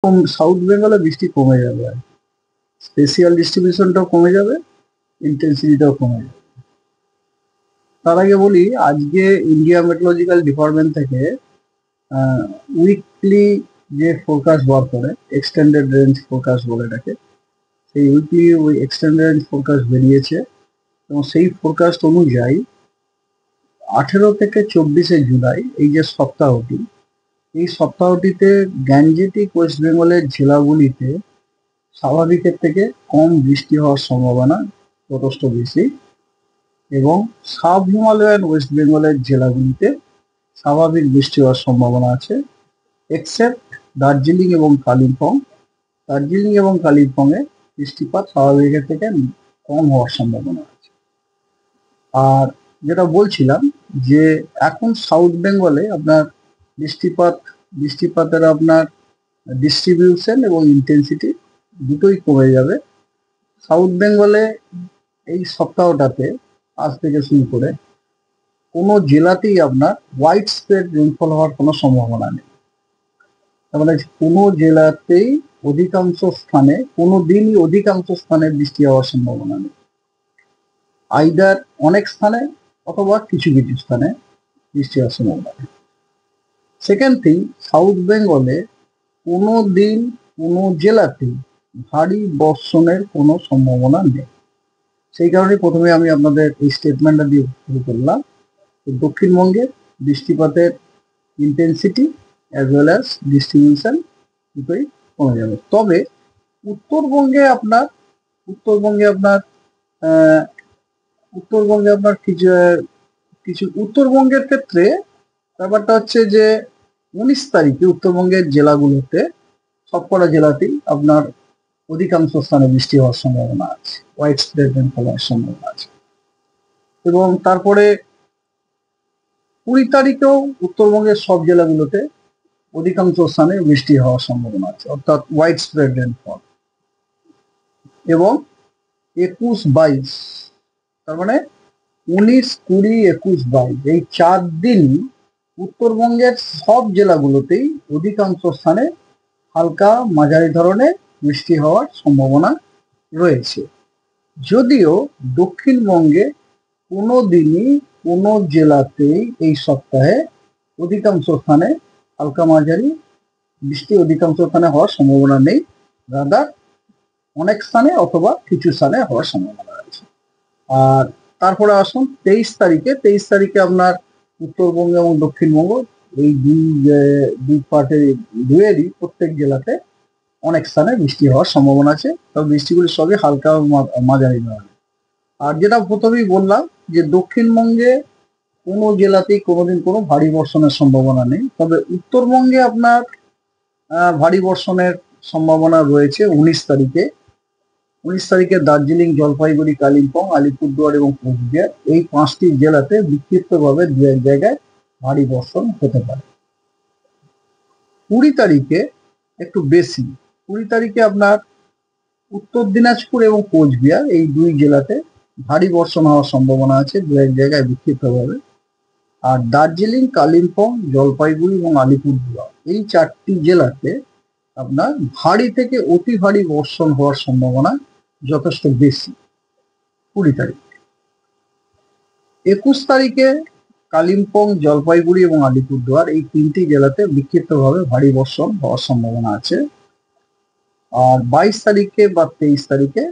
South বেঙ্গলে বৃষ্টি কমে যাবে, স্পেশিয়াল ডিস্ট্রিবিউশনটাও কমে যাবে, ইন্টেন্সিটিটাও কমে যাবে। তার আগে বলি, আজকে ইন্ডিয়া মেট্রোলজিক্যাল ডিপার্টমেন্ট থেকে উইকলি যে ফোরকাস্ট বার করে, এক্সটেন্ডেড রেঞ্জ ফোরকাস্ট বলে এটাকে, সেই উইকলি ওই এক্সটেন্ডেড রেঞ্জ ফোরকাস্ট বেরিয়েছে এবং সেই ফোরকাস্ট অনুযায়ী 18 থেকে 24শে জুলাই এই যে সপ্তাহটি, এই সপ্তাহটিতে গ্যাঞ্জেটিক ওয়েস্ট বেঙ্গলের জেলাগুলিতে স্বাভাবিকের থেকে কম বৃষ্টি হওয়ার সম্ভাবনা যথেষ্ট বেশি এবং সাব হিমালয়ান ওয়েস্ট বেঙ্গলের জেলাগুলিতে স্বাভাবিক বৃষ্টি হওয়ার সম্ভাবনা আছে, এক্সেপ্ট দার্জিলিং এবং কালিম্পং। দার্জিলিং এবং কালিম্পংয়ে বৃষ্টিপাত স্বাভাবিকের থেকে কম হওয়ার সম্ভাবনা আছে। আর যেটা বলছিলাম যে এখন সাউথ বেঙ্গলে আপনার বৃষ্টিপাতের আপনার ডিস্ট্রিবিউশন এবং ইন্টেন্সিটি দুটোই কমে যাবে। সাউথ বেঙ্গলে এই সপ্তাহটাতে আজ থেকে শুরু করে কোনো জেলাতেই আপনার হোয়াইট স্প্রেড রেনফল হওয়ার কোনো সম্ভাবনা নেই। তার মানে কোনো জেলাতেই অধিকাংশ স্থানে কোনো দিনই অধিকাংশ স্থানে বৃষ্টি হওয়ার সম্ভাবনা নেই, আইদার অনেক স্থানে অথবা কিছু কিছু স্থানে বৃষ্টি হওয়ার সম্ভাবনা নেই। সেকেন্ড থিং, সাউথ বেঙ্গলে কোনো দিন কোনো জেলাতেই ভারী বর্ষণের কোনো সম্ভাবনা নেই। সেই কারণে প্রথমে আমি আপনাদের এই স্টেটমেন্টটা দিয়ে শুরু করলাম। দক্ষিণবঙ্গে বৃষ্টিপাতের intensity as well as distribution দুটোই কমে যাবে। তবে উত্তরবঙ্গে আপনার কিছু উত্তরবঙ্গের ক্ষেত্রে ব্যাপারটা হচ্ছে যে 19 তারিখে উত্তরবঙ্গের জেলাগুলোতে সবকটা জেলাতেই আপনার অধিকাংশ স্থানে বৃষ্টি হওয়ার সম্ভাবনা আছে, হোয়াইট স্প্রেড রেনফল হওয়ার সম্ভাবনা আছে। এবং তারপরে 20 তারিখেও উত্তরবঙ্গের সব জেলাগুলোতে অধিকাংশ স্থানে বৃষ্টি হওয়ার সম্ভাবনা আছে, অর্থাৎ হোয়াইট স্প্রেড রেনফল। এবং 21-22, তার মানে 19, 20, 21, 22 এই 4 দিন উত্তরবঙ্গের সব জেলাগুলোতেই অধিকাংশ স্থানে হালকা মাঝারি ধরনের বৃষ্টি হওয়ার সম্ভাবনা রয়েছে। যদিও দক্ষিণবঙ্গে কোনো দিনই কোনো জেলাতেই এই সপ্তাহে অধিকাংশ স্থানে হালকা মাঝারি বৃষ্টি অধিকাংশ স্থানে হওয়ার সম্ভাবনা নেই, রাদার অনেক স্থানে অথবা কিছু স্থানে হওয়ার সম্ভাবনা আছে। আর তারপরে আসুন 23 তারিখে আপনার উত্তরবঙ্গ এবং দক্ষিণবঙ্গ এই দুই পার্টের দুয়েরই প্রত্যেক জেলাতে অনেক স্থানে বৃষ্টি হওয়ার সম্ভাবনা আছে, তবে বৃষ্টিগুলি সবই হালকা মাঝারি ধরনের। আর যেটা প্রথমেই বললাম যে দক্ষিণবঙ্গে কোনো জেলাতেই কোনোদিন কোনো ভারী বর্ষণের সম্ভাবনা নেই, তবে উত্তরবঙ্গে আপনার ভারী বর্ষণের সম্ভাবনা রয়েছে 19 তারিখে। 19 তারিখে দার্জিলিং, জলপাইগুড়ি, কালিম্পং, আলিপুরদুয়ার এবং কোচবিহার এই 5টি জেলাতে বিক্ষিপ্তভাবে দু এক জায়গায় ভারী বর্ষণ হতে পারে। 20 তারিখে একটু বেশি, 20 তারিখে আপনার উত্তর দিনাজপুর এবং কোচবিহার এই দুই জেলাতে ভারী বর্ষণ হওয়ার সম্ভাবনা আছে দু এক জায়গায় বিক্ষিপ্তভাবে। আর দার্জিলিং, কালিম্পং, জলপাইগুড়ি এবং আলিপুরদুয়ার এই 4টি জেলাতে আপনার ভারী থেকে অতি ভারী বর্ষণ হওয়ার সম্ভাবনা যথেষ্ট বেশি 20 তারিখ। 21 তারিখে কালিম্পং, জলপাইগুড়ি এবং আলিপুরদুয়ার এই 3টি জেলাতে বিক্ষিপ্তভাবে ভারী বর্ষণ হওয়ার সম্ভাবনা আছে। আর 22 তারিখে বা 23 তারিখে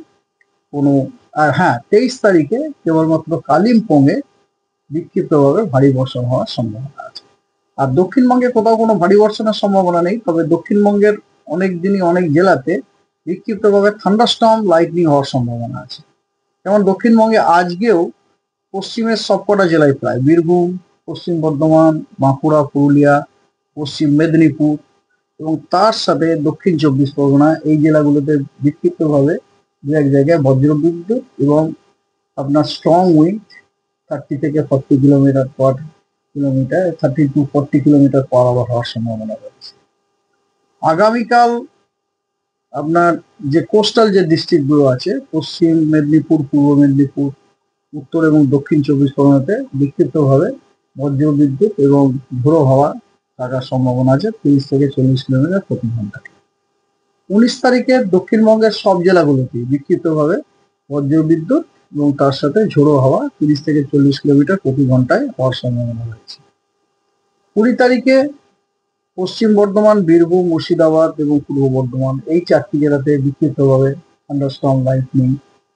কোনো 23 তারিখে কেবলমাত্র কালিম্পংয়ে বিক্ষিপ্তভাবে ভারী বর্ষণ হওয়ার সম্ভাবনা আছে। আর দক্ষিণবঙ্গে কোথাও কোনো ভারী বর্ষণের সম্ভাবনা নেই, তবে দক্ষিণবঙ্গের অনেক দিনই অনেক জেলাতে বিক্ষিপ্তভাবে থান্ডারস্টর্ম, লাইটনিং হওয়ার সম্ভাবনা আছে। যেমন দক্ষিণবঙ্গে আজকেও পশ্চিমের সবকটা জেলায় প্রায় বীরভূম, পশ্চিম বর্ধমান, বাঁকুড়া, পুরুলিয়া, পশ্চিম মেদিনীপুর এবং তার সাথে দক্ষিণ 24 পরগনা এই জেলাগুলোতে বিক্ষিপ্তভাবে দু এক জায়গায় বজ্রবিদ্যুৎ এবং আপনার স্ট্রং উইন্ড 30 থেকে 40 kilometre per 30 to 40 kilometre per hour হওয়ার সম্ভাবনা রয়েছে। আগামীকাল আপনার যে কোস্টাল যে ডিস্ট্রিক্টগুলো আছে, পশ্চিম মেদিনীপুর, পূর্ব মেদিনীপুর, উত্তর এবং দক্ষিণ 24 পরগনাতে বিক্ষিপ্তভাবে বজ্রবিদ্যুৎ এবং ঝোড়ো হাওয়া থাকার সম্ভাবনা আছে 30 থেকে 40 কিলোমিটার প্রতি ঘন্টা। 19 তারিখে দক্ষিণবঙ্গের সব জেলাগুলোতে বিক্ষিপ্তভাবে বজ্রবিদ্যুৎ এবং তার সাথে ঝোড়ো হাওয়া 30 থেকে 40 কিলোমিটার প্রতি ঘন্টায় হওয়ার সম্ভাবনা রয়েছে। 20 তারিখে পশ্চিম বর্ধমান, বীরভূম, মুর্শিদাবাদ এবং পূর্ব বর্ধমান এই 4টি জেলাতে বিক্ষিপ্তভাবে থান্ডারস্টর্ম, লাইটনিং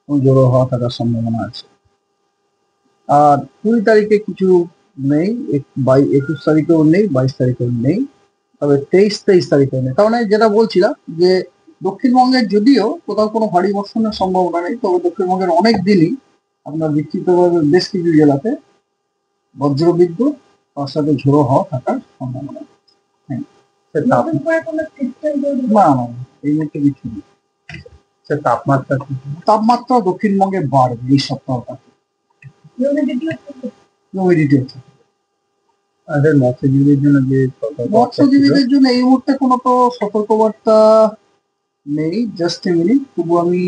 এবং ঝোড়ো হাওয়া থাকার সম্ভাবনা আছে। আর 20 তারিখে কিছু নেই, 21 তারিখেও নেই, 22 তারিখেও নেই, তবে 23 তারিখেও নেই। তার মানে যেটা বলছিলাম যে দক্ষিণবঙ্গের যদিও কোথাও কোনো ভারী বর্ষণের সম্ভাবনা নেই, তবে দক্ষিণবঙ্গের অনেক দিনই আপনার বিক্ষিপ্তভাবে বেশ কিছু জেলাতে বজ্রবিদ্যুৎ তার সাথে ঝোড়ো হাওয়া থাকার সম্ভাবনা। হ্যাঁ, না না, এই মুহূর্তে কিছু নেই। তাপমাত্রা তাপমাত্রা দক্ষিণবঙ্গে বাড়বে এই সপ্তাহটা। হিউমিডিটি হচ্ছে মৎস্যজীবীদের জন্য যে মৎস্যজীবীদের জন্য এই মুহূর্তে কোনো তো সতর্কবার্তা নেই। জাস্ট এ মিনিট, তবু আমি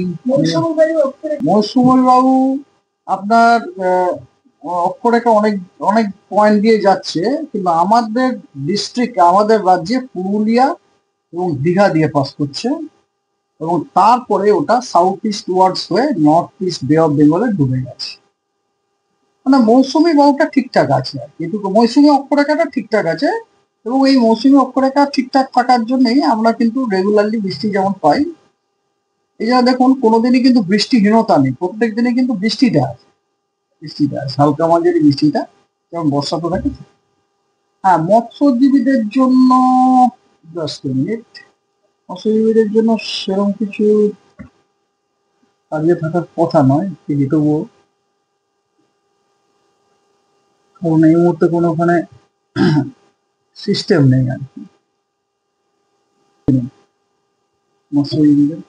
মৌসুমী বাবু আপনার অক্ষরেখা অনেক অনেক পয়েন্ট দিয়ে যাচ্ছে, কিন্তু আমাদের ডিস্ট্রিক্ট, আমাদের রাজ্যে পুরুলিয়া এবং দীঘা দিয়ে পাস করছে এবং তারপরে ওটা সাউথ ইস্ট ওয়ার্ডস হয়ে নর্থ ইস্ট বে অফ বেঙ্গলে ডুবে গেছে। মানে মৌসুমী বায়ুটা ঠিকঠাক আছে, কিন্তু মৌসুমী অক্ষরেখাটা ঠিকঠাক আছে এবং এই মৌসুমী অক্ষরেখা ঠিকঠাক থাকার জন্যই আমরা কিন্তু রেগুলারলি বৃষ্টি যেমন পাই। এই জন্য দেখুন কোনোদিনই কিন্তু বৃষ্টিহীনতা নেই, প্রত্যেক দিনে কিন্তু বৃষ্টিটা আছে, হালকা মাঝারি বৃষ্টিটা, যেমন বর্ষা তো থাকে। হ্যাঁ, মৎস্যজীবীদের জন্য জাস্ট মিনিট, মৎস্যজীবীদের জন্য সেরকম কিছু কাজে থাকার কথা নয়, তবুও কারণ এই মুহূর্তে কোনো ওখানে সিস্টেম নেই আর কি মৎস্যজীবীদের।